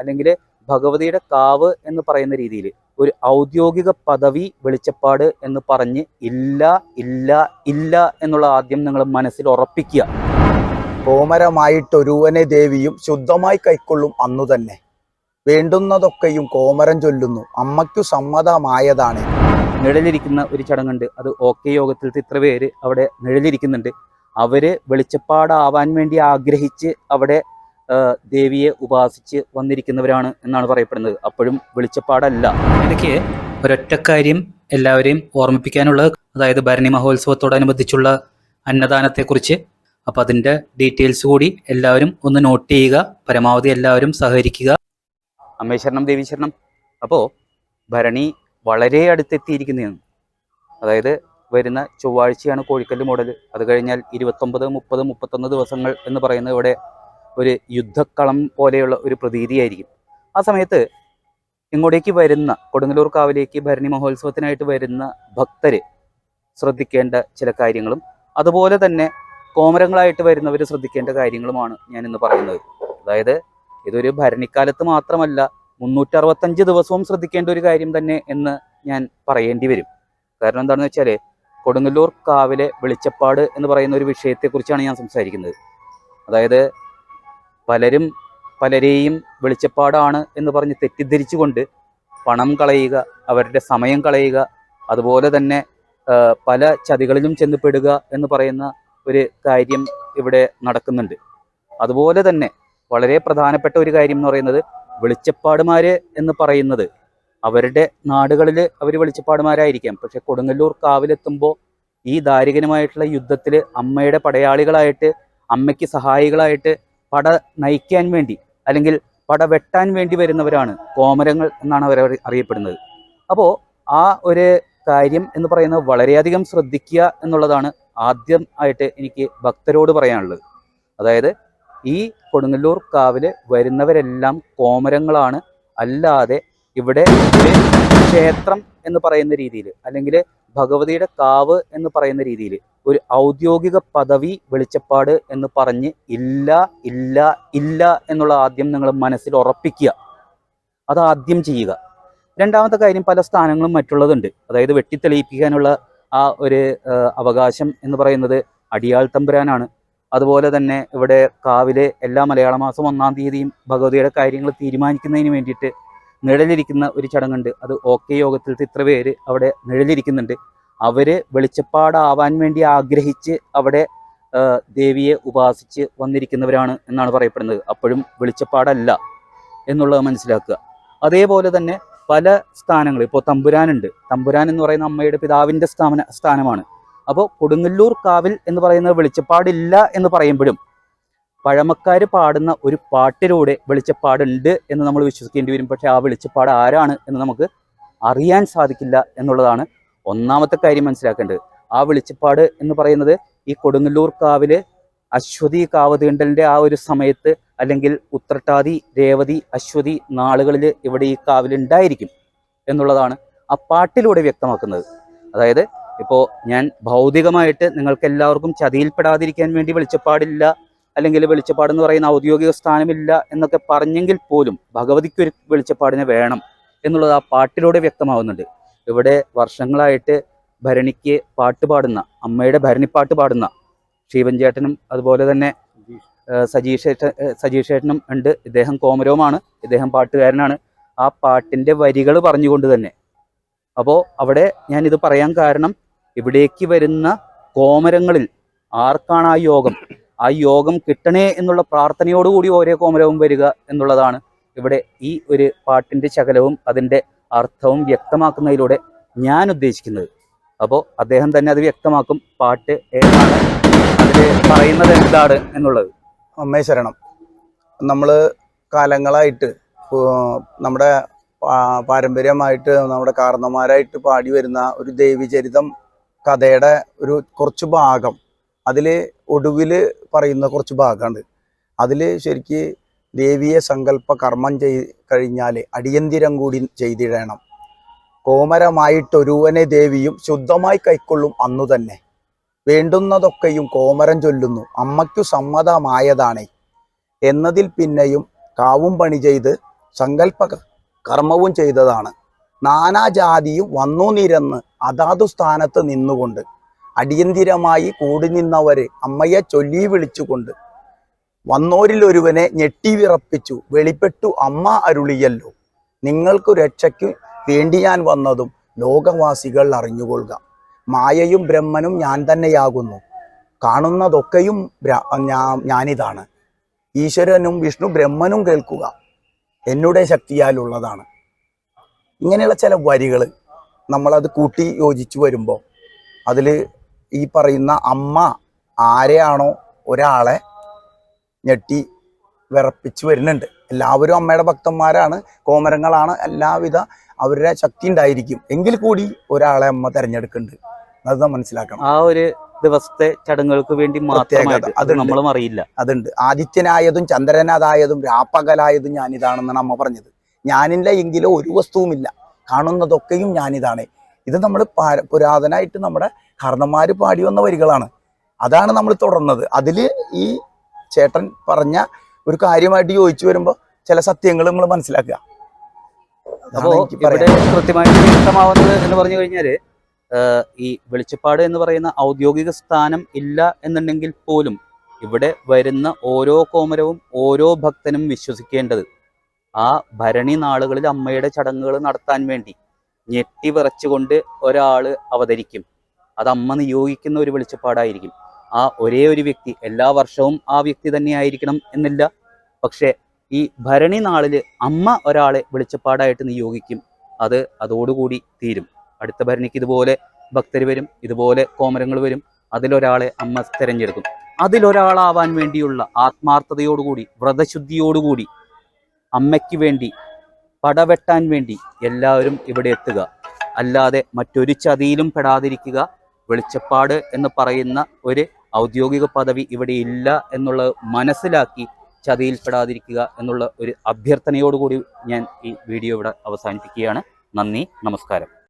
അല്ലെങ്കിൽ ഭഗവതിയുടെ കാവ് എന്ന് പറയുന്ന രീതിയിൽ ഒരു ഔദ്യോഗിക പദവി വെളിച്ചപ്പാട് എന്ന് പറഞ്ഞ് ഇല്ല ഇല്ല ഇല്ല എന്നുള്ള ആദ്യം നിങ്ങൾ മനസ്സിൽ ഉറപ്പിക്കുക. കോമരമായിട്ടൊരുവനെ ദേവിയും ശുദ്ധമായി കൈക്കൊള്ളും അന്നു തന്നെ. വേണ്ടുന്നതൊക്കെയും കോമരൻ ചൊല്ലുന്നു, അമ്മയ്ക്കു സമ്മതമായതാണ്. നിഴലിരിക്കുന്ന ഒരു ചടങ്ങുണ്ട്. അത് ഓക്കെ യോഗത്തിൽ ഇത്ര പേര് അവിടെ നിഴലിരിക്കുന്നുണ്ട്. അവര് വെളിച്ചപ്പാടാവാൻ വേണ്ടി ആഗ്രഹിച്ച് അവിടെ ദേവിയെ ഉപാസിച്ച് വന്നിരിക്കുന്നവരാണ് എന്നാണ് പറയപ്പെടുന്നത്. അപ്പോഴും വെളിച്ചപ്പാടല്ല. ഇടയ്ക്ക് ഒരൊറ്റ കാര്യം എല്ലാവരെയും ഓർമ്മിപ്പിക്കാനുള്ളത്, അതായത് ഭരണി മഹോത്സവത്തോടനുബന്ധിച്ചുള്ള അന്നദാനത്തെക്കുറിച്ച്. അപ്പം അതിൻ്റെ ഡീറ്റെയിൽസ് കൂടി എല്ലാവരും ഒന്ന് നോട്ട് ചെയ്യുക. പരമാവധി എല്ലാവരും സഹകരിക്കുക. അമ്മേ ശരണം, ദേവി ശരണം. അപ്പോൾ ഭരണി വളരെ അടുത്തെത്തിയിരിക്കുന്നതാണ്. അതായത് വരുന്ന ചൊവ്വാഴ്ചയാണ് കോഴിക്കല്ല് മോഡൽ. അത് കഴിഞ്ഞാൽ 29, 30, 31 ദിവസങ്ങൾ എന്ന് പറയുന്നത് ഇവിടെ ഒരു യുദ്ധക്കളം പോലെയുള്ള ഒരു പ്രതീതിയായിരിക്കും. ആ സമയത്ത് ഇങ്ങോട്ടേക്ക് വരുന്ന കൊടുങ്ങല്ലൂർ കാവിലേക്ക് ഭരണി മഹോത്സവത്തിനായിട്ട് വരുന്ന ഭക്തർ ശ്രദ്ധിക്കേണ്ട ചില കാര്യങ്ങളും അതുപോലെ തന്നെ കോമരങ്ങളായിട്ട് വരുന്നവർ ശ്രദ്ധിക്കേണ്ട കാര്യങ്ങളുമാണ് ഞാനിന്ന് പറയുന്നത്. അതായത് ഇതൊരു ഭരണിക്കാലത്ത് മാത്രമല്ല, 365 ദിവസവും ശ്രദ്ധിക്കേണ്ട ഒരു കാര്യം തന്നെ എന്ന് ഞാൻ പറയേണ്ടി വരും. കാരണം എന്താണെന്ന് വെച്ചാൽ കൊടുങ്ങല്ലൂർ കാവിലെ വെളിച്ചപ്പാട് എന്ന് പറയുന്ന ഒരു വിഷയത്തെക്കുറിച്ചാണ് ഞാൻ സംസാരിക്കുന്നത്. അതായത് പലരും പലരെയും വെളിച്ചപ്പാടാണ് എന്ന് പറഞ്ഞ് തെറ്റിദ്ധരിച്ചുകൊണ്ട് പണം കളയുക, അവരുടെ സമയം കളയുക, അതുപോലെ തന്നെ പല ചതികളിലും ചെന്നപ്പെടുക എന്ന് പറയുന്ന ഒരു കാര്യം ഇവിടെ നടക്കുന്നുണ്ട്. അതുപോലെ തന്നെ വളരെ പ്രധാനപ്പെട്ട ഒരു കാര്യം എന്ന് പറയുന്നത്, വെളിച്ചപ്പാടുമാര് എന്ന് പറയുന്നത് അവരുടെ നാടുകളിൽ അവർ വെളിച്ചപ്പാടുമാരായിരിക്കാം. പക്ഷെ കൊടുങ്ങല്ലൂർ കാവിലെത്തുമ്പോൾ ഈ ദാരികനുമായിട്ടുള്ള യുദ്ധത്തിൽ അമ്മയുടെ പടയാളികളായിട്ട്, അമ്മയ്ക്ക് സഹായികളായിട്ട് പട നയിക്കാൻ വേണ്ടി അല്ലെങ്കിൽ പട വെട്ടാൻ വേണ്ടി വരുന്നവരാണ് കോമരങ്ങൾ എന്നാണ് അവർ അറിയപ്പെടുന്നത്. അപ്പോൾ ആ ഒരു കാര്യം എന്ന് പറയുന്നത് വളരെയധികം ശ്രദ്ധിക്കുക എന്നുള്ളതാണ് ആദ്യം ആയിട്ട് എനിക്ക് ഭക്തരോട് പറയാനുള്ളത്. അതായത് ഈ കൊടുങ്ങല്ലൂർ കാവിൽ വരുന്നവരെല്ലാം കോമരങ്ങളാണ്. അല്ലാതെ ഇവിടെ ക്ഷേത്രം എന്ന് പറയുന്ന രീതിയിൽ അല്ലെങ്കിൽ ഭഗവതിയുടെ കാവ് എന്ന് പറയുന്ന രീതിയിൽ ഒരു ഔദ്യോഗിക പദവി വെളിച്ചപ്പാട് എന്ന് പറഞ്ഞ് ഇല്ല ഇല്ല ഇല്ല എന്നുള്ള ആദ്യം നിങ്ങൾ മനസ്സിൽ ഉറപ്പിക്കുക. അത് ആദ്യം ചെയ്യുക. രണ്ടാമത്തെ കാര്യം, പല സ്ഥാനങ്ങളും മറ്റുള്ളതുണ്ട്. അതായത് വെട്ടിത്തെളിയിപ്പിക്കാനുള്ള ആ ഒരു അവകാശം എന്ന് പറയുന്നത് അടിയാൾ തമ്പുരാനാണ്. അതുപോലെ തന്നെ ഇവിടെ കാവിലെ എല്ലാ മലയാള മാസം 1-ാം തീയതിയും ഭഗവതിയുടെ കാര്യങ്ങൾ തീരുമാനിക്കുന്നതിന് വേണ്ടിയിട്ട് നിഴലിരിക്കുന്ന ഒരു ചടങ്ങുണ്ട്. അത് ഓക്കെ യോഗത്തിൽ ഇത്ര പേര് അവിടെ നിഴലിരിക്കുന്നുണ്ട്. അവര് വെളിച്ചപ്പാടാവാൻ വേണ്ടി ആഗ്രഹിച്ച് അവിടെ ദേവിയെ ഉപാസിച്ച് വന്നിരിക്കുന്നവരാണ് എന്നാണ് പറയപ്പെടുന്നത്. അപ്പോഴും വെളിച്ചപ്പാടല്ല എന്നുള്ളത് മനസ്സിലാക്കുക. അതേപോലെ തന്നെ പല സ്ഥാനങ്ങൾ, ഇപ്പോൾ തമ്പുരാനുണ്ട്. തമ്പുരാൻ എന്ന് പറയുന്ന അമ്മയുടെ പിതാവിൻ്റെ സ്ഥാനമാണ്. അപ്പോൾ കൊടുങ്ങല്ലൂർ കാവിൽ എന്ന് പറയുന്നത് വെളിച്ചപ്പാടില്ല എന്ന് പറയുമ്പോഴും പഴമക്കാർ പാടുന്ന ഒരു പാട്ടിലൂടെ വെളിച്ചപ്പാടുണ്ട് എന്ന് നമ്മൾ വിശ്വസിക്കേണ്ടി വരും. പക്ഷെ ആ വെളിച്ചപ്പാട് ആരാണ് എന്ന് നമുക്ക് അറിയാൻ സാധിക്കില്ല എന്നുള്ളതാണ് ഒന്നാമത്തെ കാര്യം മനസ്സിലാക്കേണ്ടത്. ആ വെളിച്ചപ്പാട് എന്ന് പറയുന്നത് ഈ കൊടുങ്ങല്ലൂർ കാവില് അശ്വതി കാവ് തീണ്ടലിൻ്റെ ആ ഒരു സമയത്ത് അല്ലെങ്കിൽ ഉത്രട്ടാതി, രേവതി, അശ്വതി നാളുകളിൽ ഇവിടെ ഈ കാവിലുണ്ടായിരിക്കും എന്നുള്ളതാണ് ആ പാട്ടിലൂടെ വ്യക്തമാക്കുന്നത്. അതായത് ഇപ്പോൾ ഞാൻ ഭൗതികമായിട്ട് നിങ്ങൾക്ക് എല്ലാവർക്കും ചതിയിൽപ്പെടാതിരിക്കാൻ വേണ്ടി വെളിച്ചപ്പാടില്ല അല്ലെങ്കിൽ വെളിച്ചപ്പാടെന്ന് പറയുന്ന ഔദ്യോഗിക സ്ഥാനമില്ല എന്നൊക്കെ പറഞ്ഞെങ്കിൽ പോലും ഭഗവതിക്കൊരു വെളിച്ചപ്പാടിനെ വേണം എന്നുള്ളത് ആ പാട്ടിലൂടെ വ്യക്തമാവുന്നുണ്ട്. ഇവിടെ വർഷങ്ങളായിട്ട് ഭരണിക്ക് പാട്ട് പാടുന്ന, അമ്മയുടെ ഭരണിപ്പാട്ട് പാടുന്ന ശിവൻ ചേട്ടനും അതുപോലെ തന്നെ സജീഷ് ചേട്ടനും ഉണ്ട്. ഇദ്ദേഹം കോമരവുമാണ്, ഇദ്ദേഹം പാട്ടുകാരനാണ്. ആ പാട്ടിൻ്റെ വരികൾ പറഞ്ഞുകൊണ്ട് തന്നെ. അപ്പോൾ അവിടെ ഞാനിത് പറയാൻ കാരണം, ഇവിടേക്ക് വരുന്ന കോമരങ്ങളിൽ ആർക്കാണ് ആ യോഗം കിട്ടണേ എന്നുള്ള പ്രാർത്ഥനയോടുകൂടി ഓരോ കോമരവും വരിക എന്നുള്ളതാണ് ഇവിടെ ഈ ഒരു പാട്ടിൻ്റെ ശകലവും അതിൻ്റെ അർത്ഥവും വ്യക്തമാക്കുന്നതിലൂടെ ഞാൻ ഉദ്ദേശിക്കുന്നത്. അപ്പോൾ അദ്ദേഹം തന്നെ അത് വ്യക്തമാക്കും, പാട്ട് ഏതാണ്, അതിൽ പറയുന്നത് എന്താണ് എന്നുള്ളത്. അമ്മേ ശരണം. നമ്മൾ കാലങ്ങളായിട്ട് നമ്മുടെ പാരമ്പര്യമായിട്ട് നമ്മുടെ കാരണന്മാരായിട്ട് പാടി വരുന്ന ഒരു ദേവീചരിതം കഥയുടെ ഒരു കുറച്ച് ഭാഗം, അതിൽ ഒടുവിൽ പറയുന്ന കുറച്ച് ഭാഗമുണ്ട്. അതിൽ ശരിക്ക് ദേവിയെ സങ്കല്പ കർമ്മം കഴിഞ്ഞാൽ അടിയന്തിരം കൂടി ചെയ്തിടണം. കോമരമായിട്ടൊരുവനെ ദേവിയും ശുദ്ധമായി കൈക്കൊള്ളും അന്നു തന്നെ. വേണ്ടുന്നതൊക്കെയും കോമരൻ ചൊല്ലുന്നു, അമ്മയ്ക്കു സമ്മതമായതാണ് എന്നതിൽ പിന്നെയും കാവും പണി ചെയ്ത് സങ്കല്പ കർമ്മവും ചെയ്തതാണ്. നാനാജാതിയും വന്നു നിരന്ന് അതാതു സ്ഥാനത്ത് നിന്നുകൊണ്ട് അടിയന്തിരമായി കൂടി നിന്നവരെ അമ്മയെ ചൊല്ലി വിളിച്ചുകൊണ്ട് വന്നോരിലൊരുവനെ ഞെട്ടിവിറപ്പിച്ചു വെളിപ്പെട്ടു അമ്മ അരുളിയല്ലോ. നിങ്ങൾക്കു രക്ഷയ്ക്കു വേണ്ടി ഞാൻ വന്നതും ലോകവാസികൾ അറിഞ്ഞുകൊള്ളുക. മായയും ബ്രഹ്മനും ഞാൻ തന്നെയാകുന്നു. കാണുന്നതൊക്കെയും ഞാനിതാണ്. ഈശ്വരനും വിഷ്ണു ബ്രഹ്മനും കേൾക്കുക എന്നുടെ ശക്തിയാലുള്ളതാണ്. ഇങ്ങനെയുള്ള ചില വരികൾ നമ്മളത് കൂട്ടി യോജിച്ചു വരുമ്പോൾ അതിൽ ഈ പറയുന്ന അമ്മ ആരെയാണോ ഒരാളെ ഞെട്ടി വിറപ്പിച്ച് വരുന്നുണ്ട്. എല്ലാവരും അമ്മയുടെ ഭക്തന്മാരാണ്, കോമരങ്ങളാണ്, എല്ലാവിധ അവരുടെ ശക്തി ഉണ്ടായിരിക്കും. എങ്കിൽ കൂടി ഒരാളെ അമ്മ തിരഞ്ഞെടുക്കുന്നുണ്ട്. അത് മനസ്സിലാക്കണം. ആ ഒരു ദിവസത്തെ ചടങ്ങുകൾക്ക് വേണ്ടി മാത്രമായിട്ട് അത് നമ്മളും അറിയില്ല. അതുണ്ട്. ആദിത്യനായതും ചന്ദ്രനാഥായതും രാപ്പകലായതും ഞാനിതാണെന്നാണ് അമ്മ പറഞ്ഞത്. ഞാനില്ല എങ്കിലോ ഒരു വസ്തുവുമില്ല, കാണുന്നതൊക്കെയും ഞാനിതാണ്. ഇത് നമ്മൾ പുരാതനമായിട്ട് നമ്മുടെ കാരണന്മാര് പാടി വന്ന വരികളാണ്. അതാണ് നമ്മൾ തുടർന്നത്. അതിൽ ഈ ചേട്ടൻ പറഞ്ഞ ഒരു കാര്യമായിട്ട് യോജിച്ചു വരുമ്പോൾ ചില സത്യങ്ങൾ നമ്മൾ മനസ്സിലാക്കുക. അപ്പോൾ ഇവിടെ കൃത്യമായിട്ട് വ്യക്തമാവുന്നത് എന്ന് പറഞ്ഞു കഴിഞ്ഞാല് ഈ വെളിച്ചപ്പാട് എന്ന് പറയുന്ന ഔദ്യോഗിക സ്ഥാനം ഇല്ല എന്നുണ്ടെങ്കിൽ പോലും ഇവിടെ വരുന്ന ഓരോ കോമരവും ഓരോ ഭക്തനും വിശ്വസിക്കേണ്ടത് ആ ഭരണി നാളുകളിൽ അമ്മയുടെ ചടങ്ങുകൾ നടത്താൻ വേണ്ടി ഞെട്ടിവിറച്ചുകൊണ്ട് ഒരാൾ അവതരിക്കും. അത് അമ്മ നിയോഗിക്കുന്ന ഒരു വെളിച്ചപ്പാടായിരിക്കും. ആ ഒരേ ഒരു വ്യക്തി എല്ലാ വർഷവും ആ വ്യക്തി തന്നെയായിരിക്കണം എന്നില്ല. പക്ഷെ ഈ ഭരണി നാളിൽ അമ്മ ഒരാളെ വെളിച്ചപ്പാടായിട്ട് നിയോഗിക്കും. അതോടുകൂടി തീരും. അടുത്ത ഭരണിക്ക് ഇതുപോലെ ഭക്തർ വരും, ഇതുപോലെ കോമരങ്ങൾ വരും. അതിലൊരാളെ അമ്മ തിരഞ്ഞെടുക്കും. അതിലൊരാളാവാൻ വേണ്ടിയുള്ള ആത്മാർത്ഥതയോടുകൂടി വ്രതശുദ്ധിയോടുകൂടി അമ്മയ്ക്ക് വേണ്ടി പടവെട്ടാൻ വേണ്ടി എല്ലാവരും ഇവിടെ എത്തുക. അല്ലാതെ മറ്റൊരു ചതിയിലും പെടാതിരിക്കുക. വെളിച്ചപ്പാട് എന്ന് പറയുന്ന ഒരു ഔദ്യോഗിക പദവി ഇവിടെ ഇല്ല എന്നുള്ളത് മനസ്സിലാക്കി ചതിയിൽപ്പെടാതിരിക്കുക എന്നുള്ള ഒരു അഭ്യർത്ഥനയോടുകൂടി ഞാൻ ഈ വീഡിയോ ഇവിടെ അവസാനിപ്പിക്കുകയാണ്. നന്ദി, നമസ്കാരം.